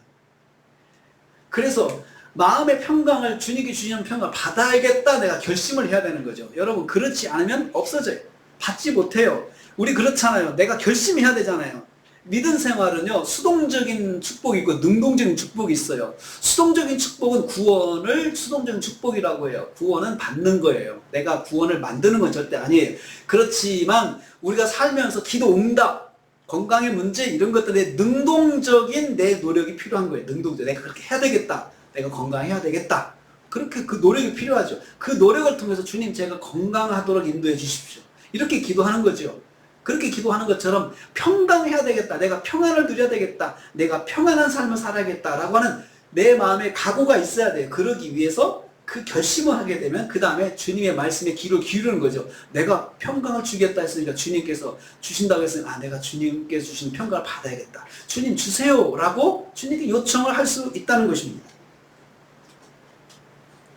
그래서 마음의 평강을, 주님께 주시는 평강을 받아야겠다, 내가 결심을 해야 되는 거죠. 여러분, 그렇지 않으면 없어져요. 받지 못해요. 우리 그렇잖아요. 내가 결심해야 되잖아요. 믿음 생활은요, 수동적인 축복이 있고 능동적인 축복이 있어요. 수동적인 축복은 구원을 수동적인 축복이라고 해요. 구원은 받는 거예요. 내가 구원을 만드는 건 절대 아니에요. 그렇지만 우리가 살면서 기도 응답, 건강의 문제 이런 것들에 능동적인 내 노력이 필요한 거예요. 능동적. 내가 그렇게 해야 되겠다. 내가 건강해야 되겠다. 그렇게 그 노력이 필요하죠. 그 노력을 통해서 주님 제가 건강하도록 인도해 주십시오. 이렇게 기도하는 거죠. 그렇게 기도하는 것처럼 평강해야 되겠다. 내가 평안을 누려야 되겠다. 내가 평안한 삶을 살아야겠다라고 하는 내 마음의 각오가 있어야 돼요. 그러기 위해서 그 결심을 하게 되면 그 다음에 주님의 말씀에 귀를 기울이는 거죠. 내가 평강을 주겠다 했으니까 주님께서 주신다고 했으니 내가 주님께서 주신 평강을 받아야겠다. 주님 주세요 라고 주님께 요청을 할 수 있다는 것입니다.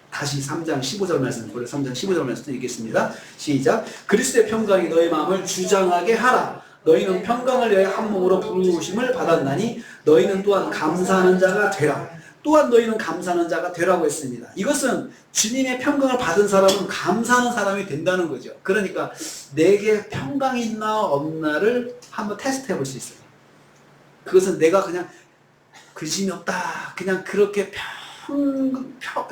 다시 3장 15절 말씀, 고려 3장 15절 말씀 읽겠습니다. 시작. 그리스도의 평강이 너의 마음을 주장하게 하라. 너희는 평강을 위하여 한 몸으로 부르심을 받았나니 너희는 또한 감사하는 자가 되라. 또한 너희는 감사하는 자가 되라고 했습니다. 이것은 주님의 평강을 받은 사람은 감사하는 사람이 된다는 거죠. 그러니까 내게 평강이 있나 없나를 한번 테스트 해볼 수 있어요. 그것은 내가 그냥 근심이 없다, 그냥 그렇게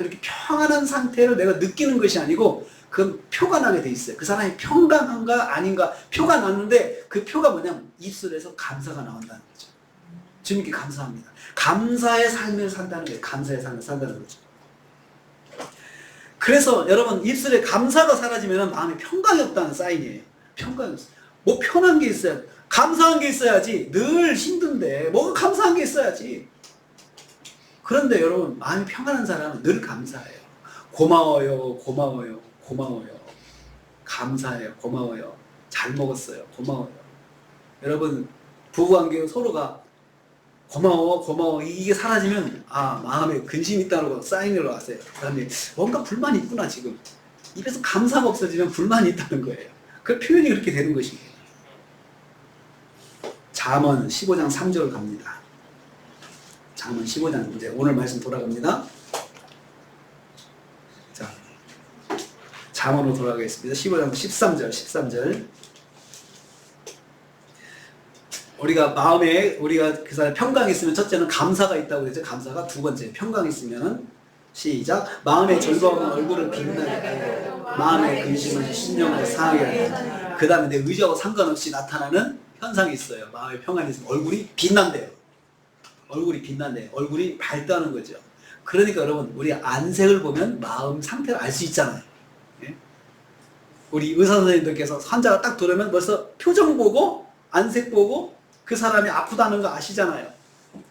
이렇게 평안한 상태를 내가 느끼는 것이 아니고 그건 표가 나게 돼 있어요. 그 사람이 평강한가 아닌가 표가 났는데 그 표가 뭐냐면 입술에서 감사가 나온다는 거죠. 주님께 감사합니다. 감사의 삶을 산다는 거예요. 감사의 삶을 산다는 거죠. 그래서 여러분 입술에 감사가 사라지면 마음에 평강이 없다는 사인이에요. 평강이 없어요. 뭐 편한 게 있어야 감사한 게 있어야지. 늘 힘든데 뭐가 감사한 게 있어야지. 그런데 여러분 마음이 평안한 사람은 늘 감사해요. 고마워요. 고마워요. 고마워요. 감사해요. 고마워요. 잘 먹었어요. 고마워요. 여러분 부부관계 서로가 고마워 고마워 이게 사라지면 마음에 근심이 있다는 거 사인으로 왔어요. 그 다음에 뭔가 불만이 있구나 지금. 입에서 감사가 없어지면 불만이 있다는 거예요. 그 표현이 그렇게 되는 것입니다. 잠언 15장 3절 갑니다. 잠언 15장 이제 오늘 말씀 돌아갑니다. 자, 잠언으로 돌아가겠습니다. 15장 13절. 우리가 마음에 우리가 그 사람 평강이 있으면 첫째는 감사가 있다고 그랬죠. 감사가 두 번째 평강이 있으면은 시작. 마음의 즐거움은 얼굴을 빛나게 하고 마음의 근심은 심령을 상하게 하고 그 다음에 내 의지하고 상관없이 나타나는 현상이 있어요. 마음의 평안이 있으면 얼굴이 빛난대요. 얼굴이 빛난대요. 얼굴이 밝다는 거죠. 그러니까 여러분 우리 안색을 보면 마음 상태를 알 수 있잖아요. 예? 우리 의사 선생님들께서 환자가 딱 들어오면 벌써 표정 보고 안색 보고 그 사람이 아프다는 거 아시잖아요.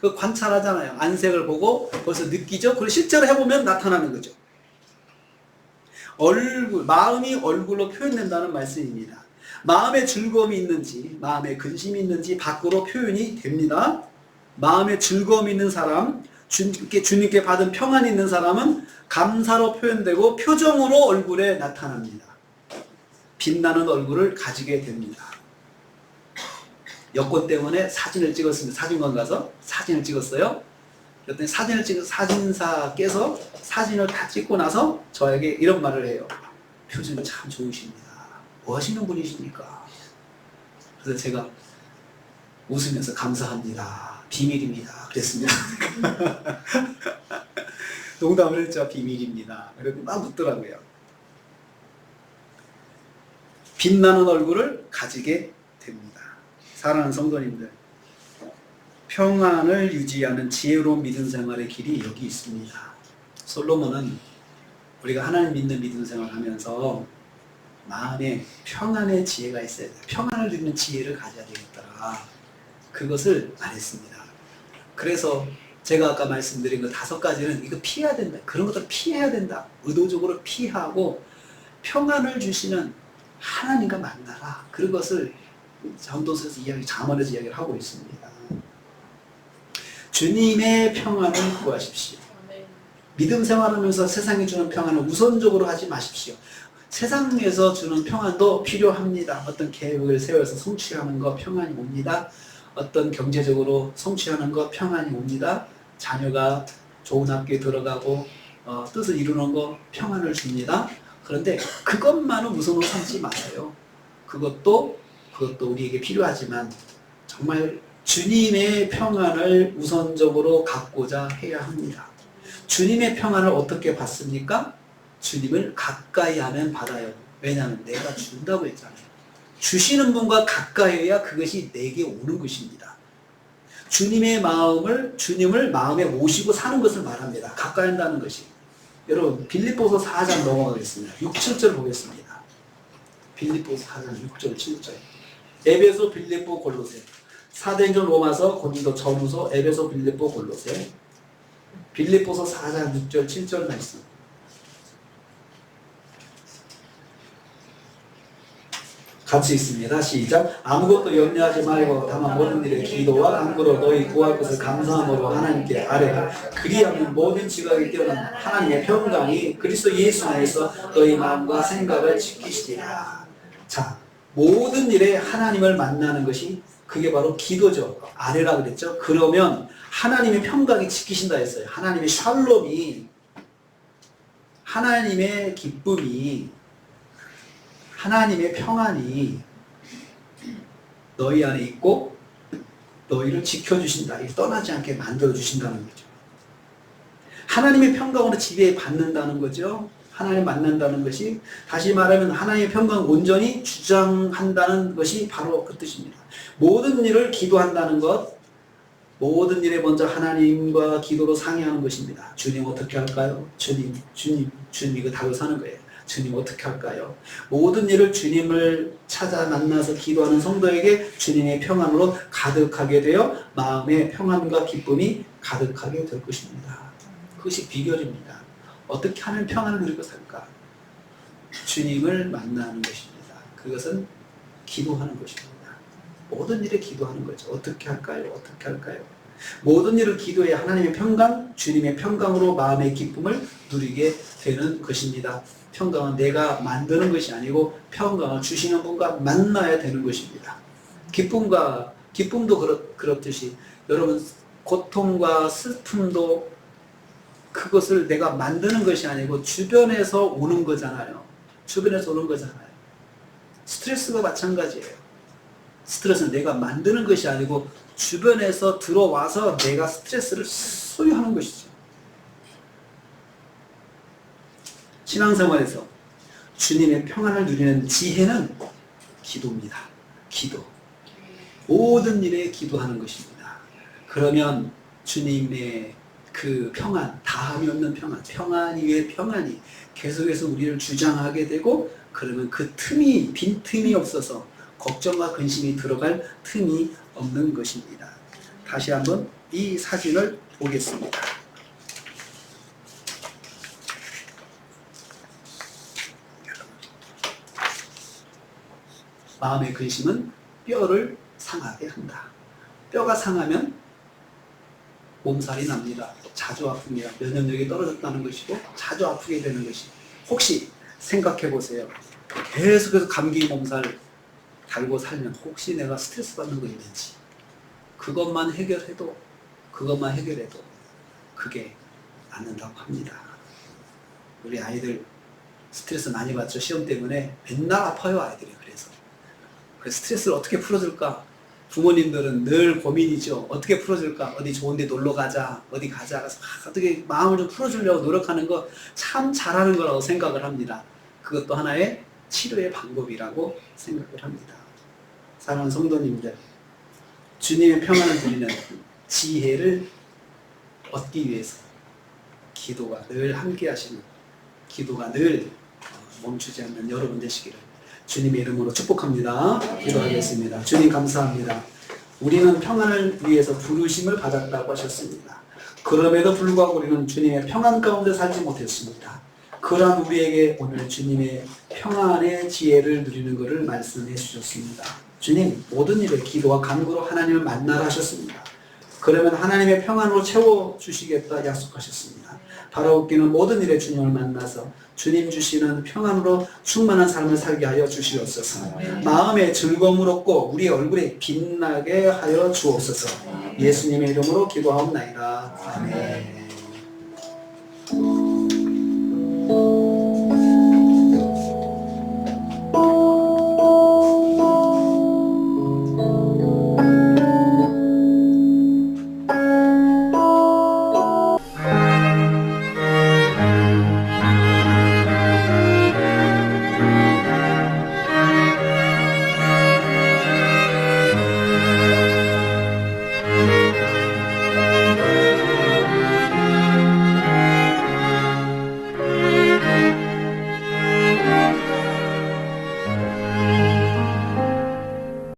그 관찰하잖아요. 안색을 보고 벌써 느끼죠. 그리고 실제로 해보면 나타나는 거죠. 마음이 얼굴로 표현된다는 말씀입니다. 마음에 즐거움이 있는지 마음에 근심이 있는지 밖으로 표현이 됩니다. 마음에 즐거움이 있는 사람, 주님께 받은 평안이 있는 사람은 감사로 표현되고 표정으로 얼굴에 나타납니다. 빛나는 얼굴을 가지게 됩니다. 여권 때문에 사진을 찍었습니다. 사진관 가서 사진을 찍었어요. 그랬더니 사진을 찍은 사진사께서 사진을 다 찍고 나서 저에게 이런 말을 해요. 표정이 참 좋으십니다. 뭐 하시는 분이십니까? 그래서 제가 웃으면서 감사합니다. 비밀입니다. 그랬습니다. 농담을 했죠. 비밀입니다. 그리고 막 웃더라고요. 빛나는 얼굴을 가지게 됩니다. 사랑하는 성도님들, 평안을 유지하는 지혜로운 믿음 생활의 길이 여기 있습니다. 솔로몬은 우리가 하나님 믿는 믿음 생활을 하면서 마음에 평안의 지혜가 있어야 돼요. 평안을 누리는 지혜를 가져야 되겠더라. 그것을 말했습니다. 그래서 제가 아까 말씀드린 그 5가지는 이거 피해야 된다. 그런 것들을 피해야 된다. 의도적으로 피하고 평안을 주시는 하나님과 만나라. 그런 것을 전도서에서 잠언에서 이야기를 하고 있습니다. 주님의 평안을 구하십시오. 믿음 생활하면서 세상이 주는 평안을 우선적으로 하지 마십시오. 세상에서 주는 평안도 필요합니다. 어떤 계획을 세워서 성취하는 것 평안이 옵니다. 어떤 경제적으로 성취하는 것 평안이 옵니다. 자녀가 좋은 학교에 들어가고 뜻을 이루는 것 평안을 줍니다. 그런데 그것만은 우선으로 삼지 마세요. 그것도 우리에게 필요하지만 정말 주님의 평안을 우선적으로 갖고자 해야 합니다. 주님의 평안을 어떻게 받습니까? 주님을 가까이 하면 받아요. 왜냐하면 내가 준다고 했잖아요. 주시는 분과 가까이 해야 그것이 내게 오는 것입니다. 주님의 주님을 마음에 모시고 사는 것을 말합니다. 가까이 한다는 것이. 여러분, 빌립보서 4장 넘어가겠습니다. 6, 7절 보겠습니다. 빌립보서 4장 6절, 7절. 에베소, 빌립보, 골로새. 사도행전, 로마서, 고린도, 전후서, 에베소, 빌립보, 골로새. 빌립보서 4장 6절, 7절 말씀. 같이 있습니다. 시작. 아무것도 염려하지 말고 다만 모든 일에 기도와 간구로 너희 구할 것을 감사함으로 하나님께 아뢰라. 그리하면 모든 지각에 뛰어난 하나님의 평강이 그리스도 예수 안에서 너희 마음과 생각을 지키시리라. 자, 모든 일에 하나님을 만나는 것이 그게 바로 기도죠. 아뢰라 그랬죠. 그러면 하나님의 평강이 지키신다 했어요. 하나님의 샬롬이, 하나님의 기쁨이, 하나님의 평안이 너희 안에 있고 너희를 지켜주신다. 떠나지 않게 만들어주신다는 거죠. 하나님의 평강으로 지배받는다는 거죠. 하나님 만난다는 것이, 다시 말하면 하나님의 평강 온전히 주장한다는 것이 바로 그 뜻입니다. 모든 일을 기도한다는 것, 모든 일에 먼저 하나님과 기도로 상의하는 것입니다. 주님 어떻게 할까요? 주님 이거 답을 사는 거예요. 주님 어떻게 할까요? 모든 일을 주님을 찾아 만나서 기도하는 성도에게 주님의 평안으로 가득하게 되어 마음의 평안과 기쁨이 가득하게 될 것입니다. 그것이 비결입니다. 어떻게 하면 평안을 누리고 살까? 주님을 만나는 것입니다. 그것은 기도하는 것입니다. 모든 일에 기도하는 거죠. 어떻게 할까요? 어떻게 할까요? 모든 일을 기도해 하나님의 평강, 주님의 평강으로 마음의 기쁨을 누리게 되는 것입니다. 평강은 내가 만드는 것이 아니고 평강을 주시는 분과 만나야 되는 것입니다. 기쁨도 그렇듯이 여러분, 고통과 슬픔도 그것을 내가 만드는 것이 아니고 주변에서 오는 거잖아요. 주변에서 오는 거잖아요. 스트레스가 마찬가지예요. 스트레스는 내가 만드는 것이 아니고 주변에서 들어와서 내가 스트레스를 소유하는 것이죠. 신앙생활에서 주님의 평안을 누리는 지혜는 기도입니다. 기도. 모든 일에 기도하는 것입니다. 그러면 주님의 그 평안, 다함이 없는 평안, 평안 위에 평안이 계속해서 우리를 주장하게 되고, 그러면 그 빈틈이 없어서 걱정과 근심이 들어갈 틈이 없는 것입니다. 다시 한번 이 사진을 보겠습니다. 마음의 근심은 뼈를 상하게 한다. 뼈가 상하면 몸살이 납니다. 자주 아픕니다. 면역력이 떨어졌다는 것이고 자주 아프게 되는 것이. 혹시 생각해 보세요. 계속해서 감기 몸살 달고 살면 혹시 내가 스트레스 받는 거 있는지, 그것만 해결해도 그게 낫는다고 합니다. 우리 아이들 스트레스 많이 받죠. 시험 때문에 맨날 아파요, 아이들이. 그래서 스트레스를 어떻게 풀어줄까? 부모님들은 늘 고민이죠. 어떻게 풀어줄까? 어디 좋은 데 놀러 가자, 어디 가자. 그래서 어떻게 마음을 좀 풀어주려고 노력하는 거 참 잘하는 거라고 생각을 합니다. 그것도 하나의 치료의 방법이라고 생각을 합니다. 사랑하는 성도님들, 주님의 평안을 드리는 지혜를 얻기 위해서 기도가 늘 함께 하시는, 기도가 늘 멈추지 않는 여러분 되시기를 주님의 이름으로 축복합니다. 기도하겠습니다. 주님 감사합니다. 우리는 평안을 위해서 부르심을 받았다고 하셨습니다. 그럼에도 불구하고 우리는 주님의 평안 가운데 살지 못했습니다. 그러한 우리에게 오늘 주님의 평안의 지혜를 누리는 것을 말씀해 주셨습니다. 주님 모든 일에 기도와 간구로 하나님을 만나라 하셨습니다. 그러면 하나님의 평안으로 채워주시겠다 약속하셨습니다. 바라옵기는 모든 일에 주님을 만나서 주님 주시는 평안으로 충만한 삶을 살게 하여 주시옵소서. 마음의 즐거움을 얻고 우리의 얼굴에 빛나게 하여 주옵소서. 예수님의 이름으로 기도하옵나이다. 아멘.